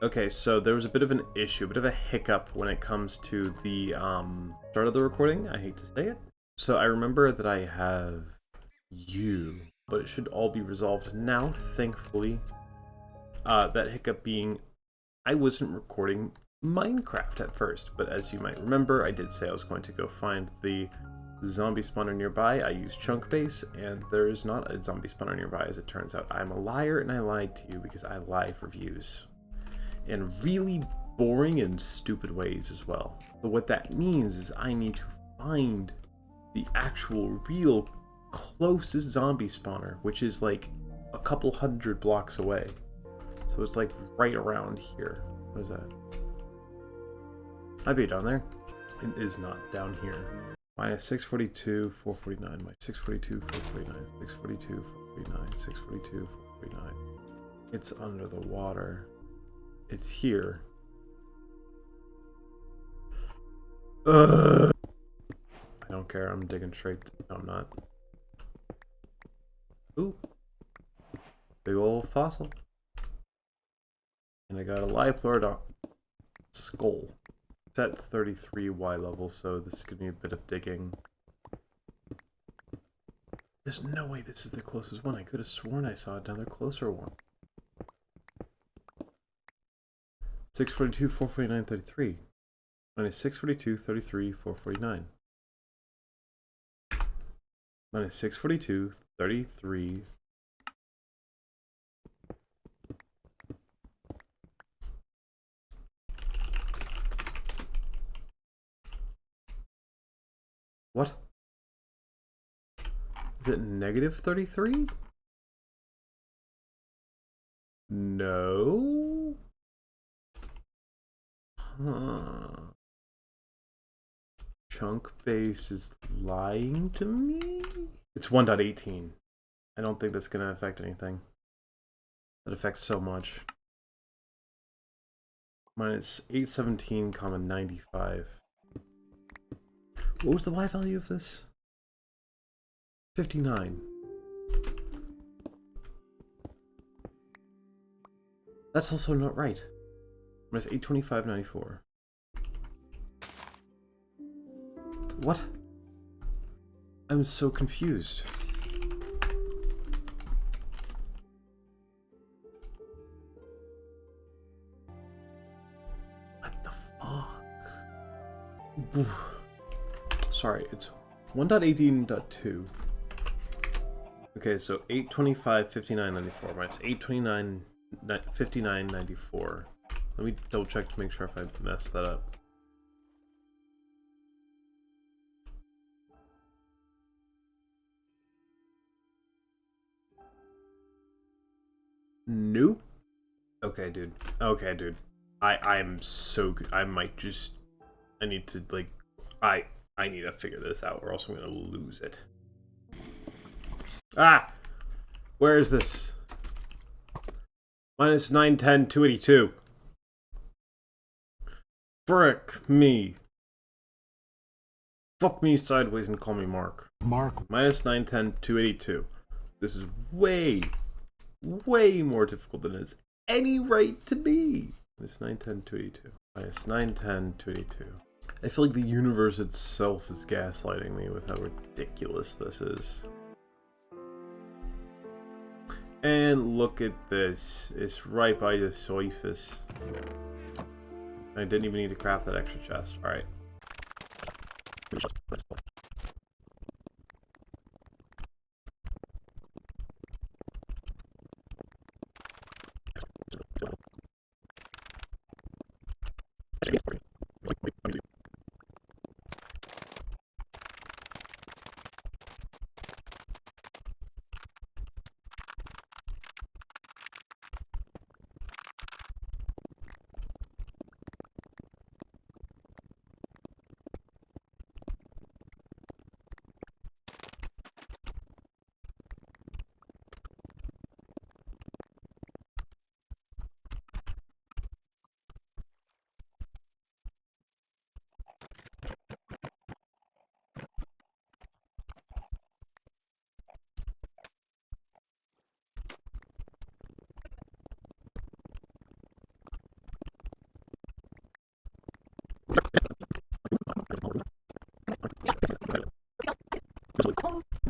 Okay, so there was a bit of an issue, a bit of a hiccup when it comes to the start of the recording. I hate to say it. So I remember that I have you, but it should all be resolved now, thankfully. That hiccup being I wasn't recording Minecraft at first, but as you might remember, I did say I was going to go find the zombie spawner nearby. I used chunk base, and there is not a zombie spawner nearby, as it turns out. I'm a liar, and I lied to you because I lie for views. In really boring and stupid ways as well. But what that means is I need to find the actual real closest zombie spawner, which is like a couple hundred blocks away. So it's like right around here. What is that? Might be down there. It is not down here. Minus 642, 449. Minus 642, 449. 642, 449. 642, 449. It's under the water. It's here. I don't care. I'm digging straight. No, I'm not. Ooh. Big old fossil. And I got a Liplord skull. It's at 33 Y level, so this is gonna be a bit of digging. There's no way this is the closest one. I could have sworn I saw another closer one. 642, 449, 33. Minus 642, 33, 449. Minus 642, 33. What? Is it negative 33? No? Huh. Chunk base is lying to me? It's 1.18. I don't think that's going to affect anything. That affects so much. Minus 817, 95. What was the Y value of this? 59. That's also not right. Minus 825, 94. What? I'm so confused. What the fuck? Sorry, it's 1.18.2. Okay, so 825, 59, 94 minus 829, 59, 94. Let me double check to make sure if I messed that up. Nope. Okay, dude. Okay, dude. I'm so good. I might just. I need to like. I need to figure this out, or else I'm gonna lose it. Ah, where is this? Minus 910, 282. Frick me. Fuck me sideways and call me Mark. Mark. Minus 910, 282. This is way more difficult than it has any right to be. Minus 910, 282. Minus 910, 282. I feel like the universe itself is gaslighting me with how ridiculous this is. And look at this. It's right by the surface. I didn't even need to craft that extra chest. Alright.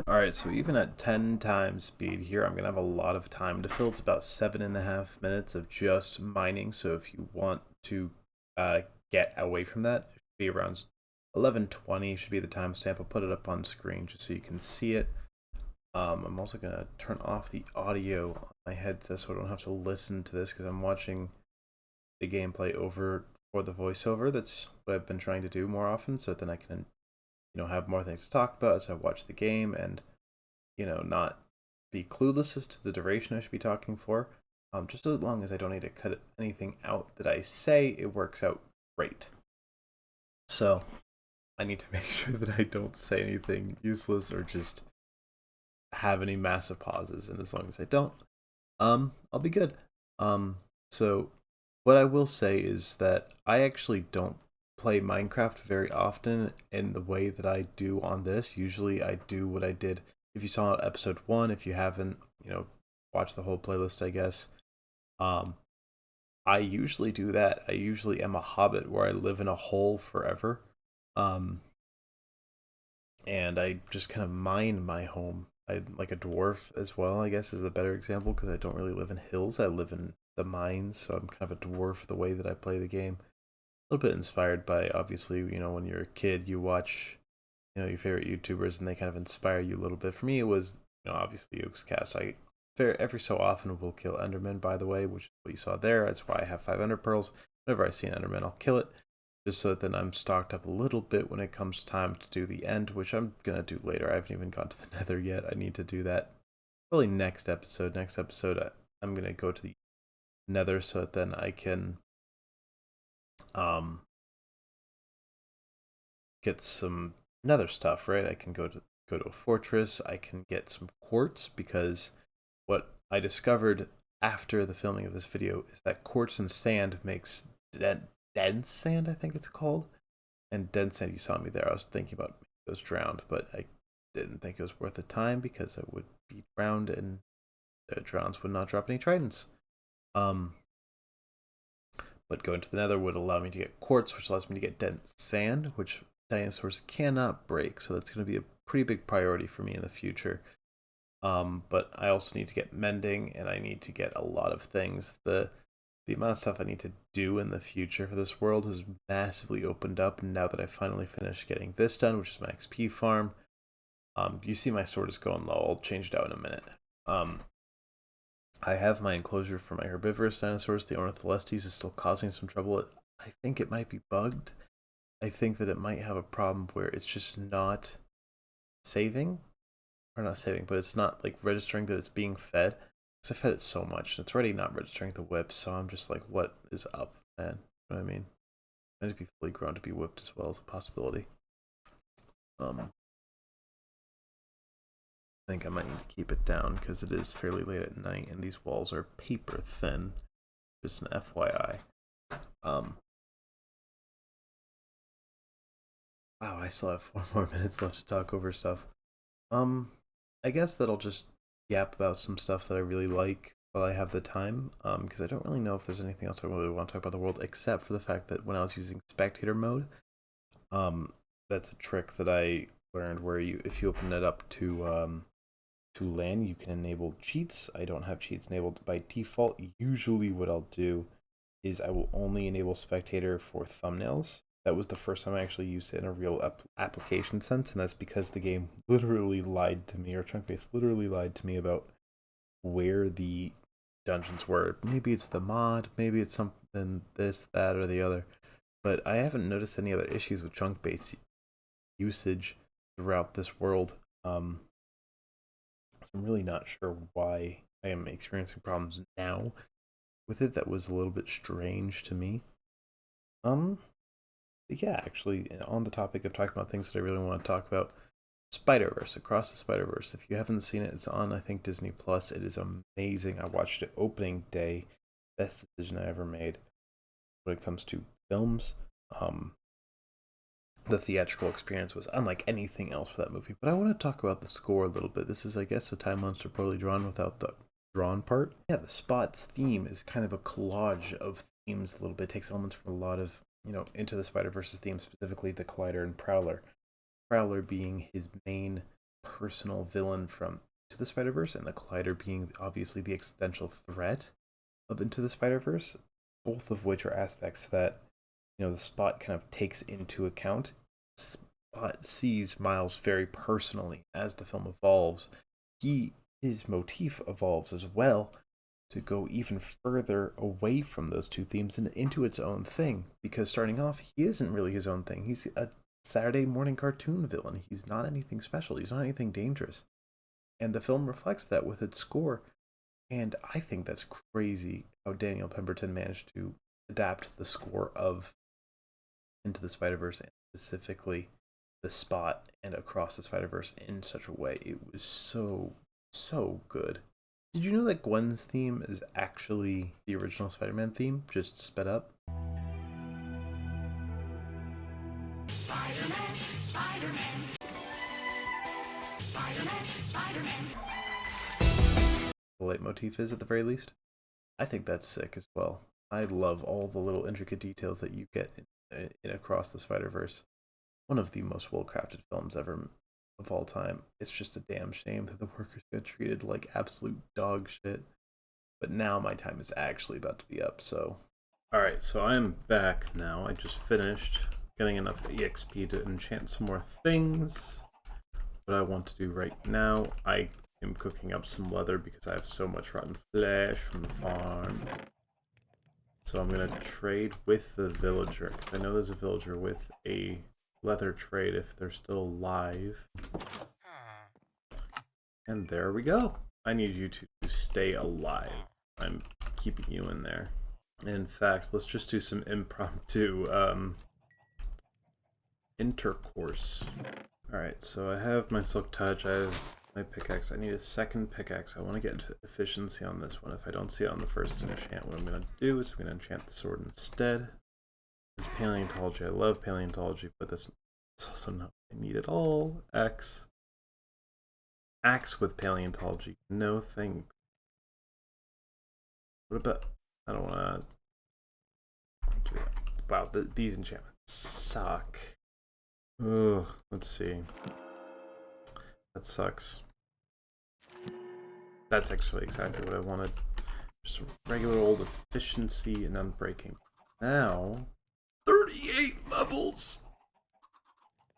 Alright, so even at 10 times speed here, I'm going to have a lot of time to fill. It's about 7.5 minutes of just mining, so if you want to get away from that, it should be around 11:20 should be the timestamp. I'll put it up on screen just so you can see it. I'm also going to turn off the audio on my headset so I don't have to listen to this because I'm watching the gameplay over for the voiceover. That's what I've been trying to do more often, so then I can, have more things to talk about as I watch the game and, not be clueless as to the duration I should be talking for. Just as long as I don't need to cut anything out that I say, it works out great. So I need to make sure that I don't say anything useless or just have any massive pauses, and as long as I don't, I'll be good. So what I will say is that I actually don't play Minecraft very often in the way that I do on this. Usually I do what I did. If you saw episode 1, if you haven't, watch the whole playlist, I guess. I usually do that. I usually am a hobbit where I live in a hole forever. And I just kind of mine my home. I'm like a dwarf as well, I guess, is the better example, because I don't really live in hills. I live in the mines, so I'm kind of a dwarf the way that I play the game. A little bit inspired by, obviously, when you're a kid, you watch, your favorite YouTubers, and they kind of inspire you a little bit. For me, it was, obviously, Cast. I every so often will kill Enderman, by the way, which is what you saw there. That's why I have 500 pearls. Whenever I see an Enderman, I'll kill it, just so that then I'm stocked up a little bit when it comes time to do the end, which I'm going to do later. I haven't even gone to the nether yet. I need to do that probably next episode. Next episode, I'm going to go to the nether so that then I can get some nether stuff, right? I can go to a fortress. I can get some quartz, because what I discovered after the filming of this video is that quartz and sand makes dense sand, I think it's called. And dense sand, you saw me there. I was thinking about those drowned, but I didn't think it was worth the time because I would be drowned, and the drowns would not drop any tridents. But going to the nether would allow me to get quartz, which allows me to get dense sand, which dinosaurs cannot break. So that's going to be a pretty big priority for me in the future. But I also need to get mending, and I need to get a lot of things. The amount of stuff I need to do in the future for this world has massively opened up now that I finally finished getting this done, which is my XP farm. You see my sword is going low. I'll change it out in a minute. I have my enclosure for my herbivorous dinosaurs. The Ornitholestes is still causing some trouble. I think it might be bugged. I think that it might have a problem where it's just not saving. Or not saving, but it's not like registering that it's being fed. Because I fed it so much, and it's already not registering the whip, so I'm just like, what is up, man? You know what I mean? I need to be fully grown to be whipped as well as a possibility. I think I might need to keep it down because it is fairly late at night and these walls are paper thin. Just an FYI. Wow, I still have 4 more minutes left to talk over stuff. I guess that I'll just yap about some stuff that I really like while I have the time, because I don't really know if there's anything else I really want to talk about the world, except for the fact that when I was using spectator mode, that's a trick that I learned where if you open it up to LAN, you can enable cheats. I don't have cheats enabled by default. Usually what I'll do is I will only enable spectator for thumbnails. That was the first time I actually used it in a real application sense, and that's because the game literally lied to me, or Chunkbase literally lied to me about where the dungeons were. Maybe it's the mod, maybe it's something this, that, or the other, but I haven't noticed any other issues with Chunkbase usage throughout this world. So I'm really not sure why I am experiencing problems now with it. That was a little bit strange to me. Yeah, actually, on the topic of talking about things that I really want to talk about, Spider-Verse, Across the Spider-Verse. If you haven't seen it, it's on, I think, Disney Plus. It is amazing. I watched it opening day. Best decision I ever made when it comes to films. The theatrical experience was unlike anything else for that movie. But I want to talk about the score a little bit. This is, I guess, a Time Monster poorly drawn without the drawn part. Yeah, the Spot's theme is kind of a collage of themes a little bit. It takes elements from a lot of Into the Spider-Verse's theme, specifically the Collider and Prowler. Prowler being his main personal villain from Into the Spider-Verse, and the Collider being obviously the existential threat of Into the Spider-Verse, both of which are aspects that, the Spot kind of takes into account. Spot sees Miles very personally as the film evolves. His motif evolves as well to go even further away from those two themes and into its own thing. Because starting off, he isn't really his own thing. He's a Saturday morning cartoon villain. He's not anything special. He's not anything dangerous. And the film reflects that with its score. And I think that's crazy how Daniel Pemberton managed to adapt the score of Into the Spider-Verse, and specifically the Spot and Across the Spider-Verse, in such a way. It was so, so good. Did you know that Gwen's theme is actually the original Spider-Man theme, just sped up? Spider-Man, Spider-Man. Spider-Man, Spider-Man. The leitmotif is, at the very least. I think that's sick as well. I love all the little intricate details that you get in Across the Spider-Verse. One of the most well-crafted films ever of all time. It's just a damn shame that the workers got treated like absolute dog shit. But now my time is actually about to be up, so... Alright, so I am back now. I just finished getting enough EXP to enchant some more things. What I want to do right now, I am cooking up some leather because I have so much rotten flesh from the farm. So I'm going to trade with the villager, because I know there's a villager with a leather trade if they're still alive. And there we go. I need you to stay alive. I'm keeping you in there. And in fact, let's just do some impromptu intercourse. Alright, so I have my Silk Touch, I have my pickaxe. I need a second pickaxe. I want to get efficiency on this one. If I don't see it on the first enchant, what I'm going to do is I'm going to enchant the sword instead. This is paleontology. I love paleontology, but it's also not what I need at all. Axe with paleontology. No thing. What about... I don't want to do that. Wow, these enchantments suck. Ugh, let's see. That sucks. That's actually exactly what I wanted. Just regular old efficiency and unbreaking. Now, 38 levels!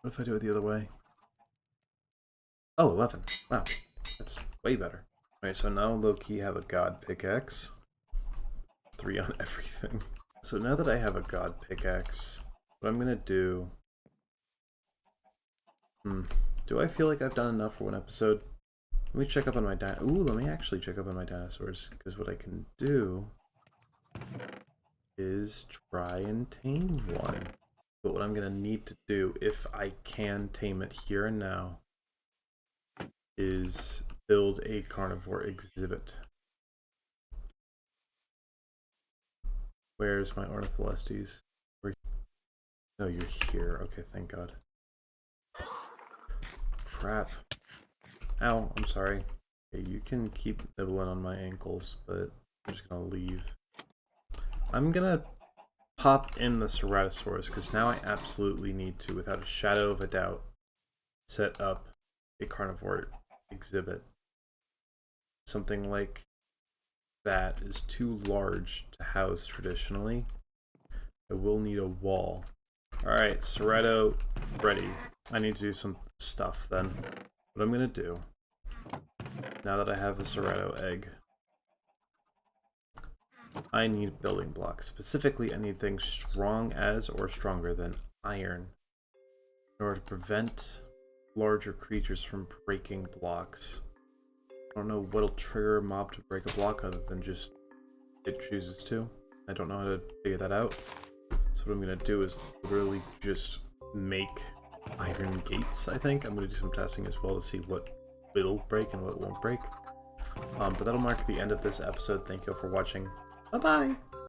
What if I do it the other way? Oh, 11. Wow, that's way better. Alright, so now low-key have a god pickaxe. 3 on everything. So now that I have a god pickaxe, what I'm gonna do... Do I feel like I've done enough for one episode? Let me check up on my let me actually check up on my dinosaurs, because what I can do is try and tame one. But what I'm gonna need to do, if I can tame it here and now, is build a carnivore exhibit. Where's my Ornitholestes? No, you're here. Okay, thank God. Crap. Ow, I'm sorry. Okay, you can keep nibbling on my ankles, but I'm just gonna leave. I'm gonna pop in the Ceratosaurus, because now I absolutely need to, without a shadow of a doubt, set up a carnivore exhibit. Something like that is too large to house traditionally. I will need a wall. Alright, Cerato ready. I need to do some stuff then. What I'm gonna do, now that I have a Cerato egg, I need building blocks. Specifically, I need things strong as or stronger than iron in order to prevent larger creatures from breaking blocks. I don't know what'll trigger a mob to break a block other than just it chooses to. I don't know how to figure that out. So what I'm gonna do is literally just make iron gates, I think. I'm gonna do some testing as well to see what will break and what won't break. But that'll mark the end of this episode. Thank you all for watching. Bye-bye!